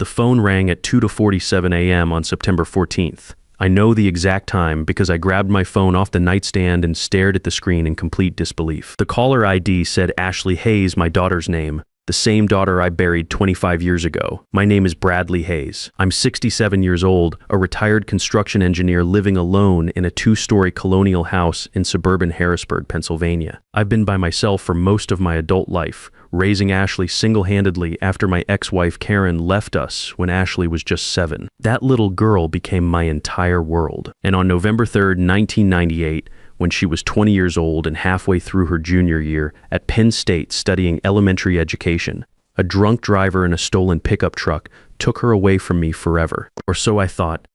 The phone rang at 2:47 a.m. on September 14th. I know the exact time because I grabbed my phone off the nightstand and stared at the screen in complete disbelief. The caller ID said Ashley Hayes, my daughter's name, the same daughter I buried 25 years ago. My name is Bradley Hayes. I'm 67 years old, a retired construction engineer living alone in a 2-story colonial house in suburban Harrisburg, Pennsylvania. I've been by myself for most of my adult life, raising Ashley single-handedly after my ex-wife Karen left us when Ashley was just 7. That little girl became my entire world. And on November 3rd, 1998, when she was 20 years old and halfway through her junior year at Penn State studying elementary education, a drunk driver in a stolen pickup truck took her away from me forever. Or so I thought.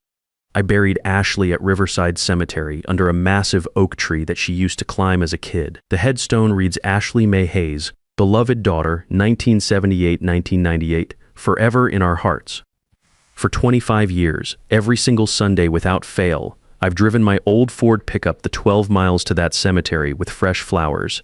I buried Ashley at Riverside Cemetery under a massive oak tree that she used to climb as a kid. The headstone reads Ashley May Hayes, beloved daughter, 1978-1998, forever in our hearts. For 25 years, every single Sunday without fail, I've driven my old Ford pickup the 12 miles to that cemetery with fresh flowers.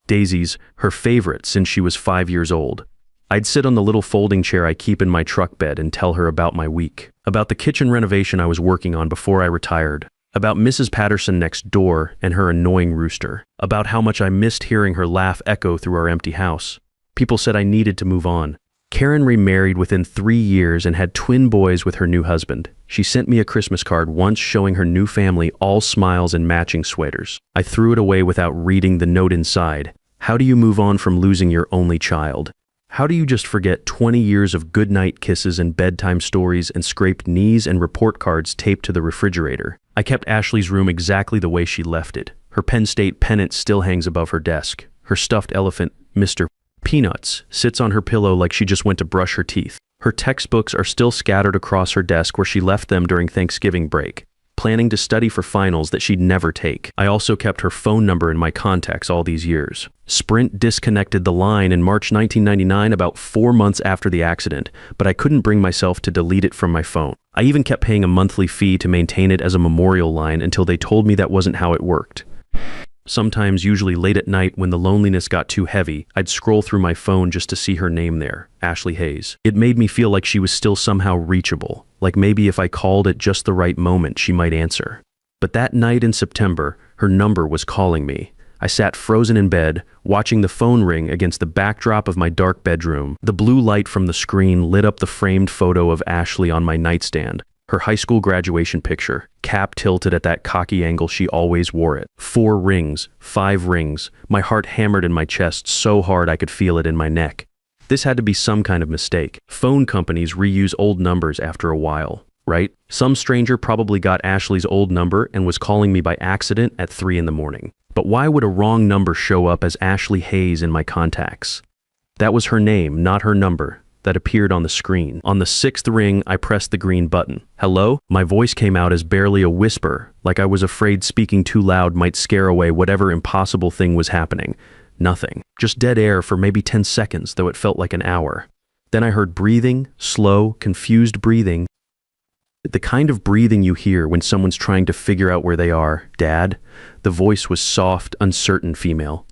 Daisies, her favorite since she was 5 years old. I'd sit on the little folding chair I keep in my truck bed and tell her about my week, about the kitchen renovation I was working on before I retired, about Mrs. Patterson next door and her annoying rooster, about how much I missed hearing her laugh echo through our empty house. People said I needed to move on. Karen remarried within 3 years and had twin boys with her new husband. She sent me a Christmas card once showing her new family all smiles and matching sweaters. I threw it away without reading the note inside. How do you move on from losing your only child? How do you just forget 20 years of goodnight kisses and bedtime stories and scraped knees and report cards taped to the refrigerator? I kept Ashley's room exactly the way she left it. Her Penn State pennant still hangs above her desk. Her stuffed elephant, Mr. Peanuts, sits on her pillow like she just went to brush her teeth. Her textbooks are still scattered across her desk where she left them during Thanksgiving break, planning to study for finals that she'd never take. I also kept her phone number in my contacts all these years. Sprint disconnected the line in March 1999, about 4 months after the accident, but I couldn't bring myself to delete it from my phone. I even kept paying a monthly fee to maintain it as a memorial line until they told me that wasn't how it worked. Sometimes, usually late at night when the loneliness got too heavy, I'd scroll through my phone just to see her name there, Ashley Hayes. It made me feel like she was still somehow reachable, like maybe if I called at just the right moment, she might answer. But that night in September, her number was calling me. I sat frozen in bed, watching the phone ring against the backdrop of my dark bedroom. The blue light from the screen lit up the framed photo of Ashley on my nightstand. Her high school graduation picture, cap tilted at that cocky angle she always wore it. 4 rings, 5 rings. My heart hammered in my chest so hard I could feel it in my neck. This had to be some kind of mistake. Phone companies reuse old numbers after a while, right? Some stranger probably got Ashley's old number and was calling me by accident at 3 in the morning. But why would a wrong number show up as Ashley Hayes in my contacts? That was her name, not her number, that appeared on the screen. On the 6th ring, I pressed the green button. Hello? My voice came out as barely a whisper, like I was afraid speaking too loud might scare away whatever impossible thing was happening. Nothing. Just dead air for maybe 10 seconds, though it felt like an hour. Then I heard breathing, slow, confused breathing. The kind of breathing you hear when someone's trying to figure out where they are. Dad? The voice was soft, uncertain female,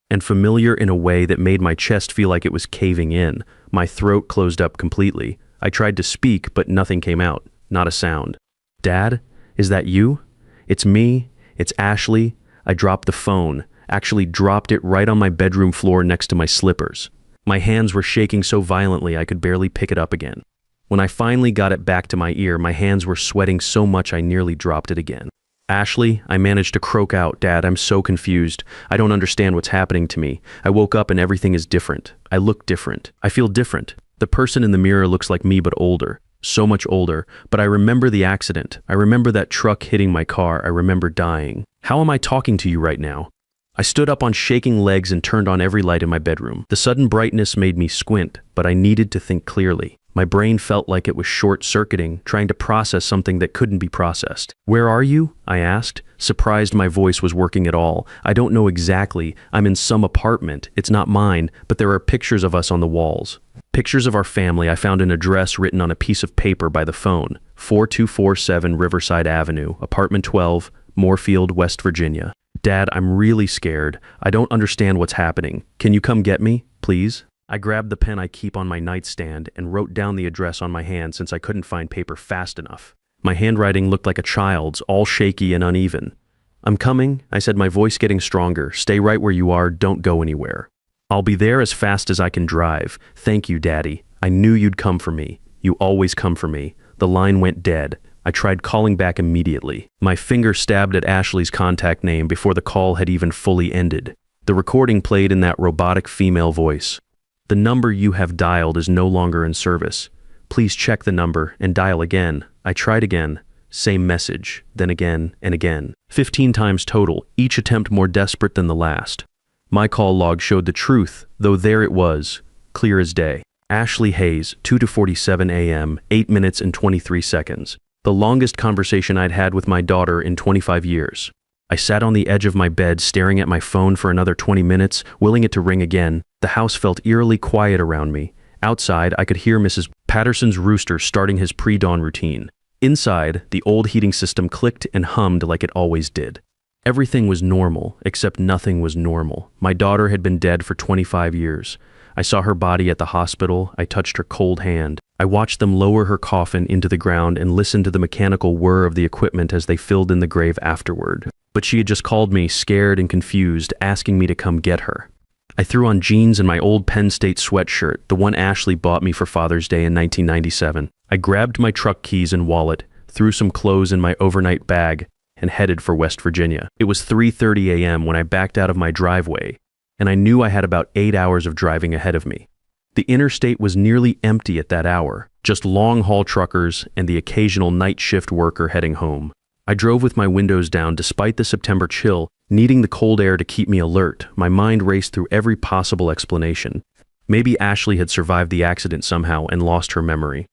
and familiar in a way that made my chest feel like it was caving in. My throat closed up completely. I tried to speak, but nothing came out. Not a sound. Dad? Is that you? It's me. It's Ashley. I dropped the phone. Actually dropped it right on my bedroom floor next to my slippers. My hands were shaking so violently I could barely pick it up again. When I finally got it back to my ear, my hands were sweating so much I nearly dropped it again. Ashley, I managed to croak out, Dad, I'm so confused. I don't understand what's happening to me. I woke up and everything is different. I look different. I feel different. The person in the mirror looks like me but older. So much older. But I remember the accident. I remember that truck hitting my car. I remember dying. How am I talking to you right now? I stood up on shaking legs and turned on every light in my bedroom. The sudden brightness made me squint, but I needed to think clearly. My brain felt like it was short-circuiting, trying to process something that couldn't be processed. Where are you? I asked, surprised my voice was working at all. I don't know exactly. I'm in some apartment. It's not mine, but there are pictures of us on the walls. Pictures of our family. I found an address written on a piece of paper by the phone. 4247 Riverside Avenue, apartment 12, Moorfield, West Virginia. Dad, I'm really scared. I don't understand what's happening. Can you come get me, please? I grabbed the pen I keep on my nightstand and wrote down the address on my hand since I couldn't find paper fast enough. My handwriting looked like a child's, all shaky and uneven. "I'm coming," I said, my voice getting stronger. "Stay right where you are, don't go anywhere." "I'll be there as fast as I can drive. Thank you, Daddy. I knew you'd come for me. You always come for me." The line went dead. I tried calling back immediately. My finger stabbed at Ashley's contact name before the call had even fully ended. The recording played in that robotic female voice. "The number you have dialed is no longer in service. Please check the number and dial again." I tried again. Same message, then again and again. 15 times total, each attempt more desperate than the last. My call log showed the truth, though there it was, clear as day. Ashley Hayes, 2:47 a.m., 8 minutes and 23 seconds. The longest conversation I'd had with my daughter in 25 years. I sat on the edge of my bed staring at my phone for another 20 minutes, willing it to ring again. The house felt eerily quiet around me. Outside, I could hear Mrs. Patterson's rooster starting his pre-dawn routine. Inside, the old heating system clicked and hummed like it always did. Everything was normal, except nothing was normal. My daughter had been dead for 25 years. I saw her body at the hospital. I touched her cold hand. I watched them lower her coffin into the ground and listened to the mechanical whir of the equipment as they filled in the grave afterward. But she had just called me, scared and confused, asking me to come get her. I threw on jeans and my old Penn State sweatshirt, the one Ashley bought me for Father's Day in 1997. I grabbed my truck keys and wallet, threw some clothes in my overnight bag, and headed for West Virginia. It was 3:30 a.m. when I backed out of my driveway, and I knew I had about 8 hours of driving ahead of me. The interstate was nearly empty at that hour, just long-haul truckers and the occasional night shift worker heading home. I drove with my windows down despite the September chill, needing the cold air to keep me alert. My mind raced through every possible explanation. Maybe Ashley had survived the accident somehow and lost her memory.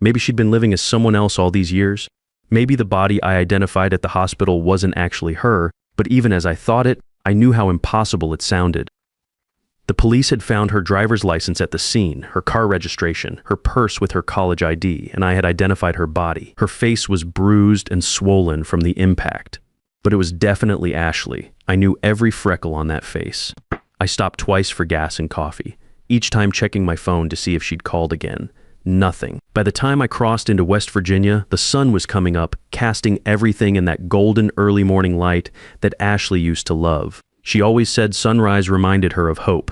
Maybe she'd been living as someone else all these years. Maybe the body I identified at the hospital wasn't actually her, but even as I thought it, I knew how impossible it sounded. The police had found her driver's license at the scene, her car registration, her purse with her college ID, and I had identified her body. Her face was bruised and swollen from the impact. But it was definitely Ashley. I knew every freckle on that face. I stopped twice for gas and coffee, each time checking my phone to see if she'd called again. Nothing. By the time I crossed into West Virginia, the sun was coming up, casting everything in that golden early morning light that Ashley used to love. She always said sunrise reminded her of hope.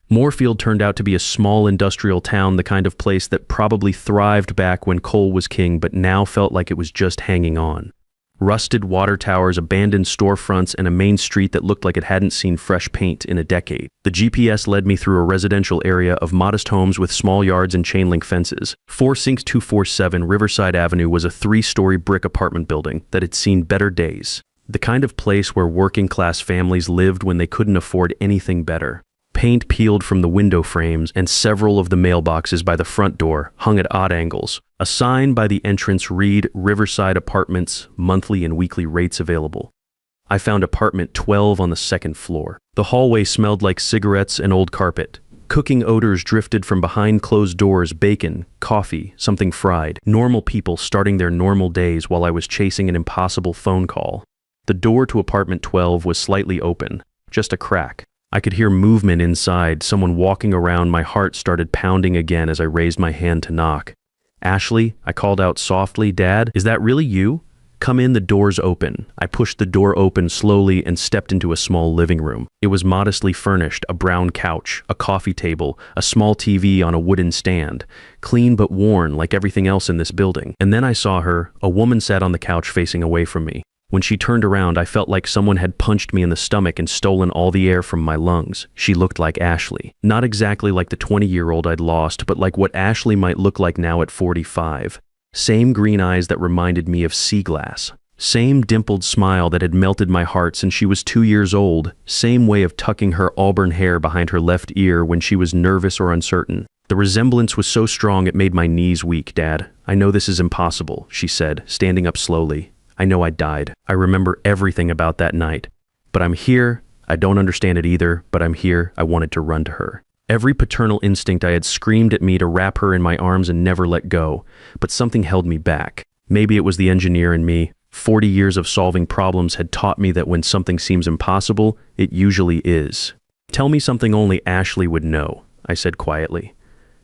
Moorfield turned out to be a small industrial town, the kind of place that probably thrived back when coal was king, but now felt like it was just hanging on. Rusted water towers, abandoned storefronts, and a main street that looked like it hadn't seen fresh paint in a decade. The GPS led me through a residential area of modest homes with small yards and chain-link fences. 46247 Riverside Avenue was a 3-story brick apartment building that had seen better days. The kind of place where working-class families lived when they couldn't afford anything better. Paint peeled from the window frames, and several of the mailboxes by the front door hung at odd angles. A sign by the entrance read Riverside Apartments, monthly and weekly rates available. I found apartment 12 on the second floor. The hallway smelled like cigarettes and old carpet. Cooking odors drifted from behind closed doors, bacon, coffee, something fried. Normal people starting their normal days while I was chasing an impossible phone call. The door to apartment 12 was slightly open, just a crack. I could hear movement inside, someone walking around. My heart started pounding again as I raised my hand to knock. "Ashley," I called out softly. "Dad, is that really you? Come in, the door's open." I pushed the door open slowly and stepped into a small living room. It was modestly furnished, a brown couch, a coffee table, a small TV on a wooden stand, clean but worn like everything else in this building. And then I saw her. A woman sat on the couch facing away from me. When she turned around, I felt like someone had punched me in the stomach and stolen all the air from my lungs. She looked like Ashley. Not exactly like the 20-year-old I'd lost, but like what Ashley might look like now at 45. Same green eyes that reminded me of sea glass. Same dimpled smile that had melted my heart since she was 2 years old. Same way of tucking her auburn hair behind her left ear when she was nervous or uncertain. The resemblance was so strong it made my knees weak. "Dad, I know this is impossible," she said, standing up slowly. "I know I died. I remember everything about that night. But I'm here. I don't understand it either, but I'm here." I wanted to run to her. Every paternal instinct I had screamed at me to wrap her in my arms and never let go, but something held me back. Maybe it was the engineer in me. 40 years of solving problems had taught me that when something seems impossible, it usually is. "Tell me something only Ashley would know." I said quietly.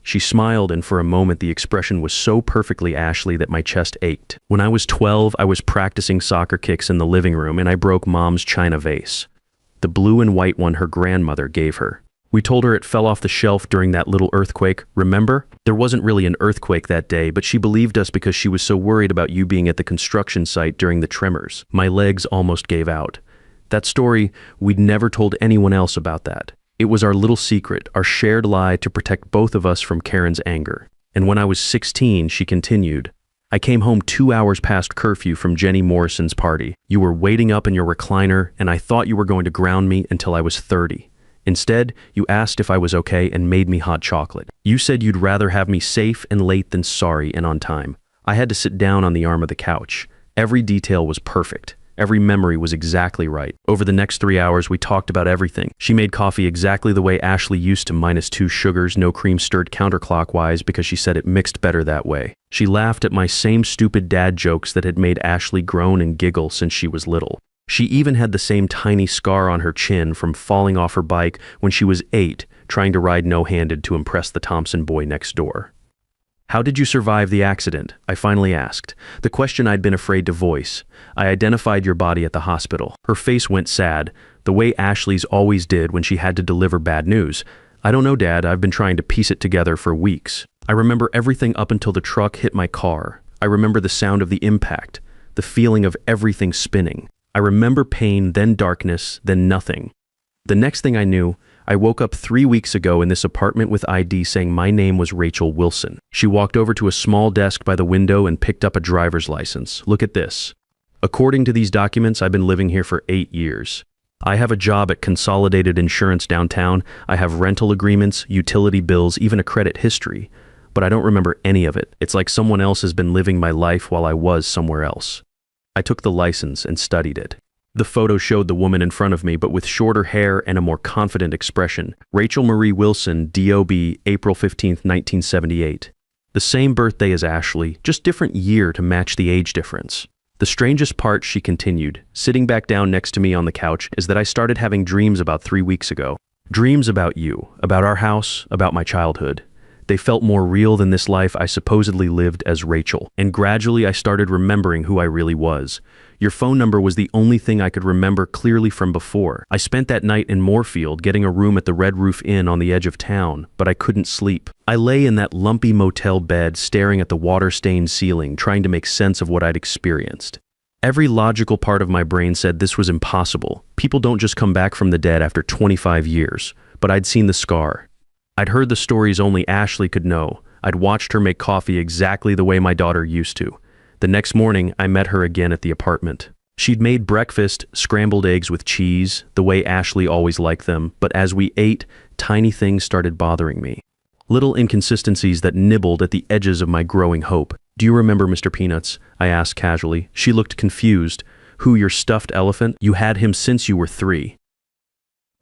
She smiled, and for a moment the expression was so perfectly Ashley that my chest ached. When I was 12, I was practicing soccer kicks in the living room and I broke Mom's china vase. The blue and white one her grandmother gave her. We told her it fell off the shelf during that little earthquake, remember? There wasn't really an earthquake that day, but she believed us because she was so worried about you being at the construction site during the tremors. My legs almost gave out. That story, we'd never told anyone else about that. It was our little secret, our shared lie to protect both of us from Karen's anger. And when I was 16, she continued, I came home 2 hours past curfew from Jenny Morrison's party. You were waiting up in your recliner, and I thought you were going to ground me until I was 30. Instead, you asked if I was okay and made me hot chocolate. You said you'd rather have me safe and late than sorry and on time. I had to sit down on the arm of the couch. Every detail was perfect. Every memory was exactly right. Over the next 3 hours, we talked about everything. She made coffee exactly the way Ashley used to, -2 sugars, no cream, stirred counterclockwise because she said it mixed better that way. She laughed at my same stupid dad jokes that had made Ashley groan and giggle since she was little. She even had the same tiny scar on her chin from falling off her bike when she was 8, trying to ride no-handed to impress the Thompson boy next door. How did you survive the accident? I finally asked, the question I'd been afraid to voice. I identified your body at the hospital. Her face went sad, the way Ashley's always did when she had to deliver bad news. I don't know, Dad, I've been trying to piece it together for weeks. I remember everything up until the truck hit my car. I remember the sound of the impact, the feeling of everything spinning. I remember pain, then darkness, then nothing. The next thing I knew, I woke up 3 weeks ago in this apartment with ID saying my name was Rachel Wilson. She walked over to a small desk by the window and picked up a driver's license. Look at this. According to these documents, I've been living here for 8 years. I have a job at Consolidated Insurance downtown. I have rental agreements, utility bills, even a credit history. But I don't remember any of it. It's like someone else has been living my life while I was somewhere else. I took the license and studied it. The photo showed the woman in front of me, but with shorter hair and a more confident expression. Rachel Marie Wilson, DOB, April 15, 1978. The same birthday as Ashley, just different year to match the age difference. The strangest part, she continued, sitting back down next to me on the couch, is that I started having dreams about 3 weeks ago. Dreams about you, about our house, about my childhood. They felt more real than this life I supposedly lived as Rachel. And gradually I started remembering who I really was. Your phone number was the only thing I could remember clearly from before. I spent that night in Moorfield getting a room at the Red Roof Inn on the edge of town, but I couldn't sleep. I lay in that lumpy motel bed staring at the water-stained ceiling, trying to make sense of what I'd experienced. Every logical part of my brain said this was impossible. People don't just come back from the dead after 25 years. But I'd seen the scar. I'd heard the stories only Ashley could know. I'd watched her make coffee exactly the way my daughter used to. The next morning, I met her again at the apartment. She'd made breakfast, scrambled eggs with cheese, the way Ashley always liked them, but as we ate, tiny things started bothering me. Little inconsistencies that nibbled at the edges of my growing hope. Do you remember Mr. Peanuts? I asked casually. She looked confused. Who, your stuffed elephant? You had him since you were 3.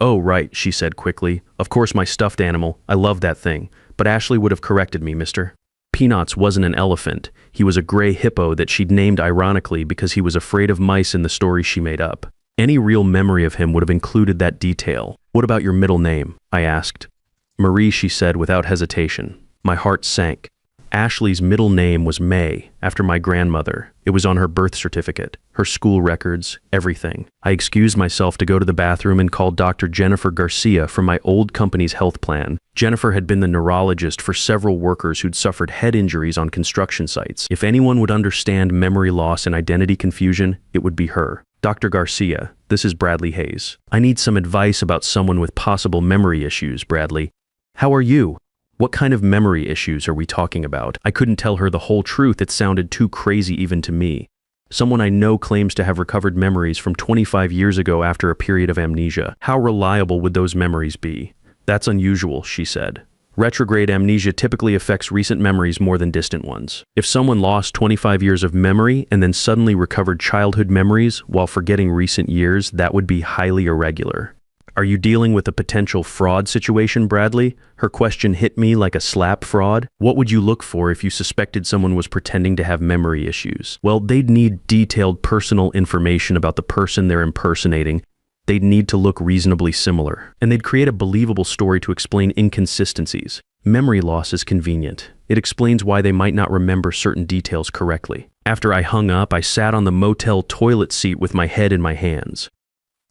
Oh, right, she said quickly. Of course, my stuffed animal. I love that thing. But Ashley would have corrected me, Mr. Peanuts wasn't an elephant. He was a gray hippo that she'd named ironically because he was afraid of mice in the story she made up. Any real memory of him would have included that detail. What about your middle name? I asked. Marie, she said without hesitation. My heart sank. Ashley's middle name was May, after my grandmother. It was on her birth certificate, her school records, everything. I excused myself to go to the bathroom and called Dr. Jennifer Garcia from my old company's health plan. Jennifer had been the neurologist for several workers who'd suffered head injuries on construction sites. If anyone would understand memory loss and identity confusion, it would be her. Dr. Garcia, this is Bradley Hayes. I need some advice about someone with possible memory issues, Bradley. How are you? What kind of memory issues are we talking about? I couldn't tell her the whole truth. It sounded too crazy even to me. Someone I know claims to have recovered memories from 25 years ago after a period of amnesia. How reliable would those memories be? That's unusual, she said. Retrograde amnesia typically affects recent memories more than distant ones. If someone lost 25 years of memory and then suddenly recovered childhood memories while forgetting recent years, that would be highly irregular. Are you dealing with a potential fraud situation, Bradley? Her question hit me like a slap fraud. What would you look for if you suspected someone was pretending to have memory issues? Well, they'd need detailed personal information about the person they're impersonating. They'd need to look reasonably similar, and they'd create a believable story to explain inconsistencies. Memory loss is convenient. It explains why they might not remember certain details correctly. After I hung up, I sat on the motel toilet seat with my head in my hands.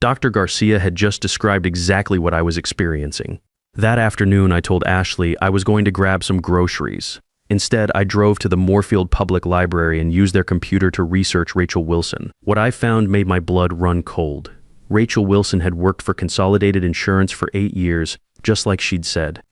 Dr. Garcia had just described exactly what I was experiencing. That afternoon, I told Ashley I was going to grab some groceries. Instead, I drove to the Moorfield Public Library and used their computer to research Rachel Wilson. What I found made my blood run cold. Rachel Wilson had worked for Consolidated Insurance for 8 years, just like she'd said.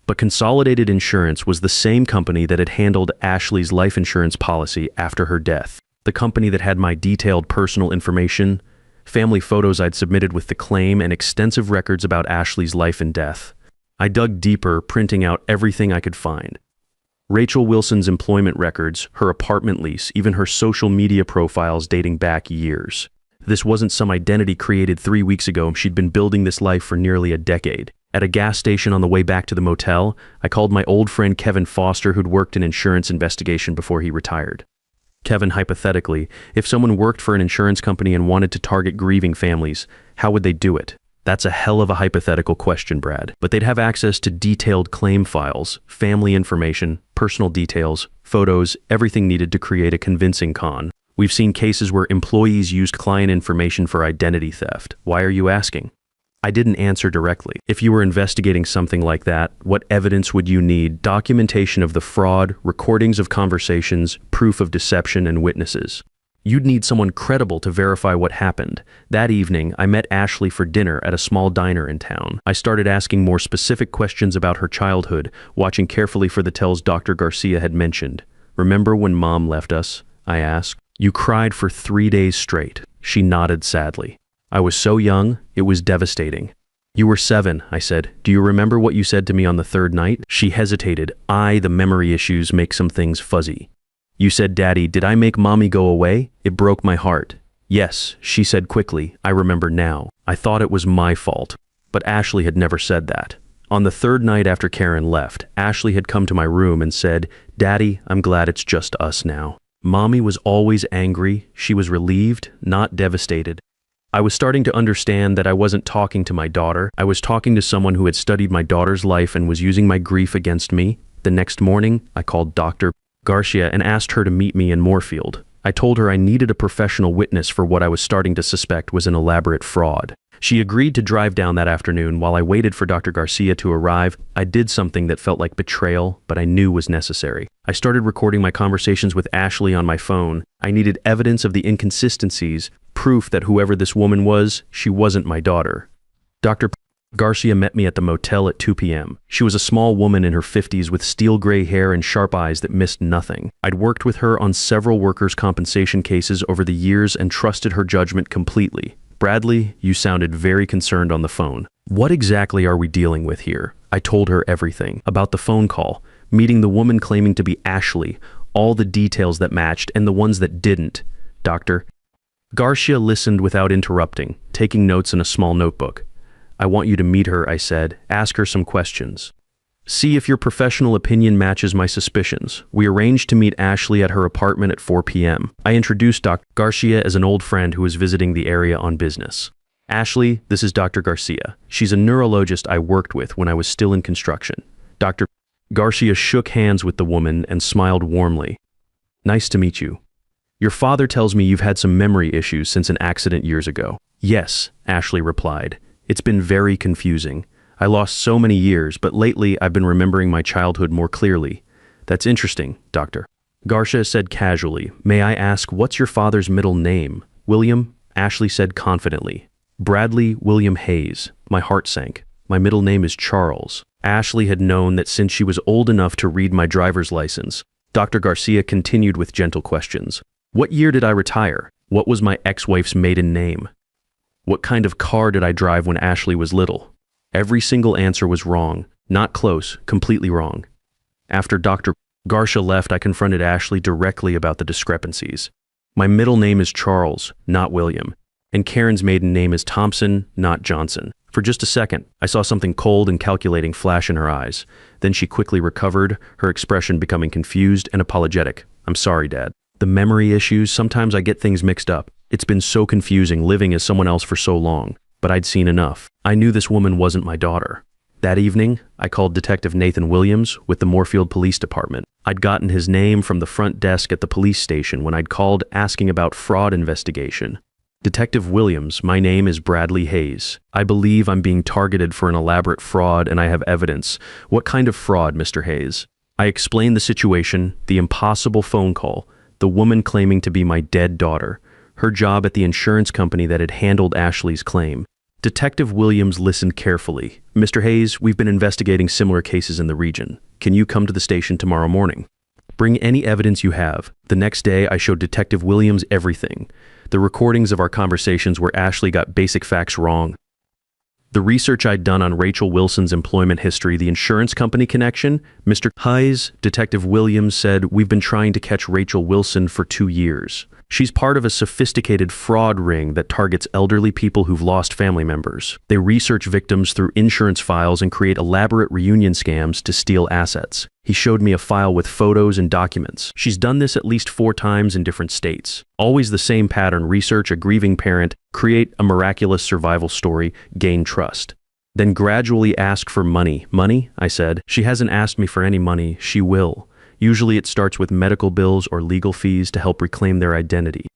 But Consolidated Insurance was the same company that had handled Ashley's life insurance policy after her death. The company that had my detailed personal information, family photos I'd submitted with the claim, and extensive records about Ashley's life and death. I dug deeper, printing out everything I could find. Rachel Wilson's employment records, her apartment lease, even her social media profiles dating back years. This wasn't some identity created 3 weeks ago. She'd been building this life for nearly a decade. At a gas station on the way back to the motel, I called my old friend Kevin Foster, who'd worked in insurance investigation before he retired. Kevin, hypothetically, if someone worked for an insurance company and wanted to target grieving families, how would they do it? That's a hell of a hypothetical question, Brad. But they'd have access to detailed claim files, family information, personal details, photos, everything needed to create a convincing con. We've seen cases where employees used client information for identity theft. Why are you asking? I didn't answer directly. If you were investigating something like that, what evidence would you need? Documentation of the fraud, recordings of conversations, proof of deception, and witnesses. You'd need someone credible to verify what happened. That evening, I met Ashley for dinner at a small diner in town. I started asking more specific questions about her childhood, watching carefully for the tells Dr. Garcia had mentioned. "Remember when Mom left us?" I asked. "You cried for 3 days straight." She nodded sadly. "I was so young, it was devastating." "You were 7, I said. "Do you remember what you said to me on the 3rd night?" She hesitated. The memory issues make some things fuzzy. "You said, 'Daddy, did I make Mommy go away?' It broke my heart." "Yes," she said quickly. "I remember now. I thought it was my fault." But Ashley had never said that. On the 3rd night after Karen left, Ashley had come to my room and said, "Daddy, I'm glad it's just us now." Mommy was always angry. She was relieved, not devastated. I was starting to understand that I wasn't talking to my daughter. I was talking to someone who had studied my daughter's life and was using my grief against me. The next morning, I called Dr. Garcia and asked her to meet me in Moorfield. I told her I needed a professional witness for what I was starting to suspect was an elaborate fraud. She agreed to drive down that afternoon. While I waited for Dr. Garcia to arrive, I did something that felt like betrayal, but I knew was necessary. I started recording my conversations with Ashley on my phone. I needed evidence of the inconsistencies, proof that whoever this woman was, she wasn't my daughter. Dr. Garcia met me at the motel at 2 p.m. She was a small woman in her 50s with steel gray hair and sharp eyes that missed nothing. I'd worked with her on several workers' compensation cases over the years and trusted her judgment completely. "Bradley, you sounded very concerned on the phone. What exactly are we dealing with here?" I told her everything. About the phone call, meeting the woman claiming to be Ashley, all the details that matched and the ones that didn't. Dr. Garcia listened without interrupting, taking notes in a small notebook. "I want you to meet her," I said. "Ask her some questions. See if your professional opinion matches my suspicions." We arranged to meet Ashley at her apartment at 4 p.m. I introduced Dr. Garcia as an old friend who was visiting the area on business. "Ashley, this is Dr. Garcia. She's a neurologist I worked with when I was still in construction." Dr. Garcia shook hands with the woman and smiled warmly. "Nice to meet you. Your father tells me you've had some memory issues since an accident years ago." "Yes," Ashley replied. "It's been very confusing. I lost so many years, but lately I've been remembering my childhood more clearly." "That's interesting, Dr. Garcia said casually. "May I ask, what's your father's middle name?" "William," Ashley said confidently. "Bradley William Hayes." My heart sank. "My middle name is Charles." Ashley had known that since she was old enough to read my driver's license. Dr. Garcia continued with gentle questions. "What year did I retire? What was my ex-wife's maiden name? What kind of car did I drive when Ashley was little?" Every single answer was wrong. Not close, completely wrong. After Dr. Garcia left, I confronted Ashley directly about the discrepancies. "My middle name is Charles, not William. And Karen's maiden name is Thompson, not Johnson." For just a second, I saw something cold and calculating flash in her eyes. Then she quickly recovered, her expression becoming confused and apologetic. "I'm sorry, Dad. The memory issues, sometimes I get things mixed up. It's been so confusing living as someone else for so long." but I'd seen enough. I knew this woman wasn't my daughter. That evening, I called Detective Nathan Williams with the Moorfield Police Department. I'd gotten his name from the front desk at the police station when I'd called asking about fraud investigation. Detective Williams, my name is Bradley Hayes. I believe I'm being targeted for an elaborate fraud and I have evidence. What kind of fraud, Mr. Hayes? I explained the situation, the impossible phone call, the woman claiming to be my dead daughter, her job at the insurance company that had handled Ashley's claim. Detective Williams listened carefully. Mr. Hayes, we've been investigating similar cases in the region. Can you come to the station tomorrow morning? Bring any evidence you have. The next day, I showed Detective Williams everything. The recordings of our conversations where Ashley got basic facts wrong. The research I'd done on Rachel Wilson's employment history, the insurance company connection, Mr. Hayes, Detective Williams said, we've been trying to catch Rachel Wilson for 2 years. She's part of a sophisticated fraud ring that targets elderly people who've lost family members. They research victims through insurance files and create elaborate reunion scams to steal assets. He showed me a file with photos and documents. She's done this at least 4 times in different states. Always the same pattern: research a grieving parent, create a miraculous survival story, gain trust. Then gradually ask for money. Money? I said. She hasn't asked me for any money. She will. Usually it starts with medical bills or legal fees to help reclaim their identity.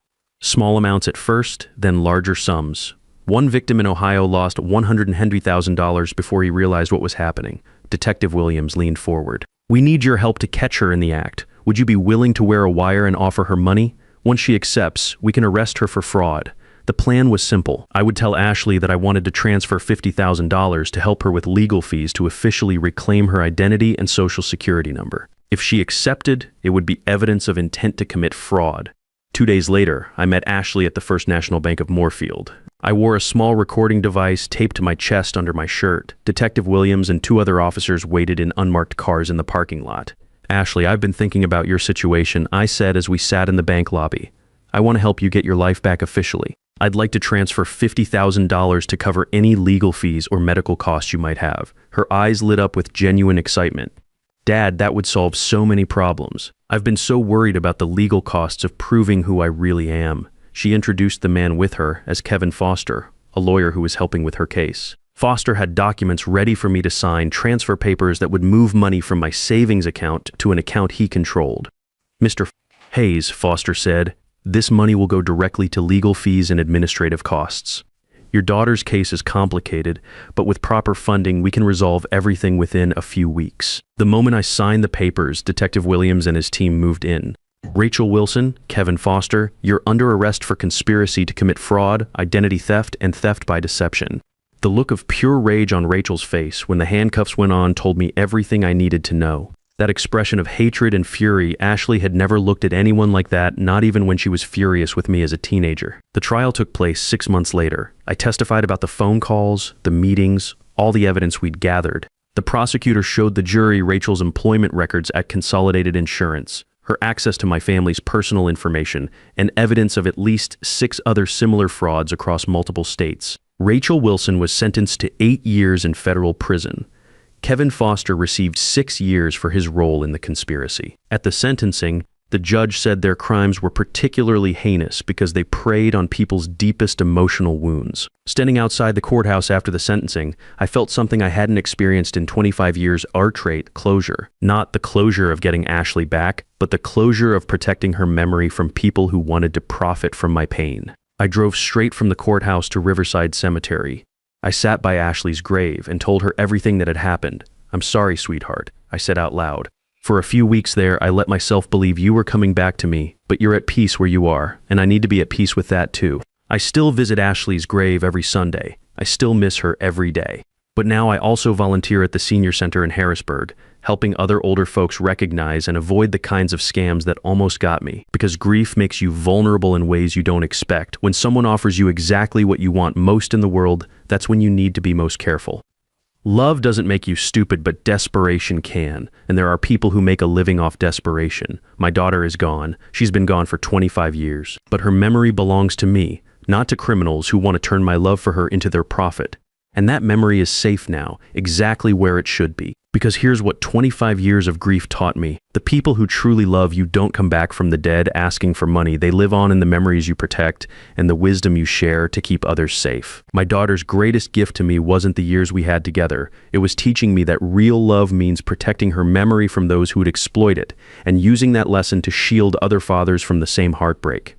Small amounts at first, then larger sums. One victim in Ohio lost $100,000 before he realized what was happening. Detective Williams leaned forward. We need your help to catch her in the act. Would you be willing to wear a wire and offer her money? Once she accepts, we can arrest her for fraud. The plan was simple. I would tell Ashley that I wanted to transfer $50,000 to help her with legal fees to officially reclaim her identity and social security number. If she accepted, it would be evidence of intent to commit fraud. 2 days later, I met Ashley at the First National Bank of Moorfield. I wore a small recording device taped to my chest under my shirt. Detective Williams and 2 other officers waited in unmarked cars in the parking lot. Ashley, I've been thinking about your situation, I said as we sat in the bank lobby. I want to help you get your life back officially. I'd like to transfer $50,000 to cover any legal fees or medical costs you might have. Her eyes lit up with genuine excitement. Dad, that would solve so many problems. I've been so worried about the legal costs of proving who I really am. She introduced the man with her as Kevin Foster, a lawyer who was helping with her case. Foster had documents ready for me to sign, transfer papers that would move money from my savings account to an account he controlled. Mr. Hayes, Foster said, this money will go directly to legal fees and administrative costs. Your daughter's case is complicated, but with proper funding, we can resolve everything within a few weeks. The moment I signed the papers, Detective Williams and his team moved in. Rachel Wilson, Kevin Foster, you're under arrest for conspiracy to commit fraud, identity theft, and theft by deception. The look of pure rage on Rachel's face when the handcuffs went on told me everything I needed to know. That expression of hatred and fury, Ashley had never looked at anyone like that, not even when she was furious with me as a teenager. The trial took place 6 months later. I testified about the phone calls, the meetings, all the evidence we'd gathered. The prosecutor showed the jury Rachel's employment records at Consolidated Insurance, her access to my family's personal information, and evidence of at least 6 other similar frauds across multiple states. Rachel Wilson was sentenced to 8 years in federal prison. Kevin Foster received 6 years for his role in the conspiracy. At the sentencing, the judge said their crimes were particularly heinous because they preyed on people's deepest emotional wounds. Standing outside the courthouse after the sentencing, I felt something I hadn't experienced in 25 years: our trait, closure. Not the closure of getting Ashley back, but the closure of protecting her memory from people who wanted to profit from my pain. I drove straight from the courthouse to Riverside Cemetery. I sat by Ashley's grave and told her everything that had happened. I'm sorry, sweetheart, I said out loud. For a few weeks there, I let myself believe you were coming back to me, but you're at peace where you are, and I need to be at peace with that too. I still visit Ashley's grave every Sunday. I still miss her every day. But now I also volunteer at the senior center in Harrisburg, helping other older folks recognize and avoid the kinds of scams that almost got me, because grief makes you vulnerable in ways you don't expect. When someone offers you exactly what you want most in the world, that's when you need to be most careful. Love doesn't make you stupid, but desperation can, and there are people who make a living off desperation. My daughter is gone. She's been gone for 25 years, but her memory belongs to me, not to criminals who want to turn my love for her into their profit. And that memory is safe now, exactly where it should be. Because here's what 25 years of grief taught me. The people who truly love you don't come back from the dead asking for money. They live on in the memories you protect and the wisdom you share to keep others safe. My daughter's greatest gift to me wasn't the years we had together. It was teaching me that real love means protecting her memory from those who would exploit it, and using that lesson to shield other fathers from the same heartbreak.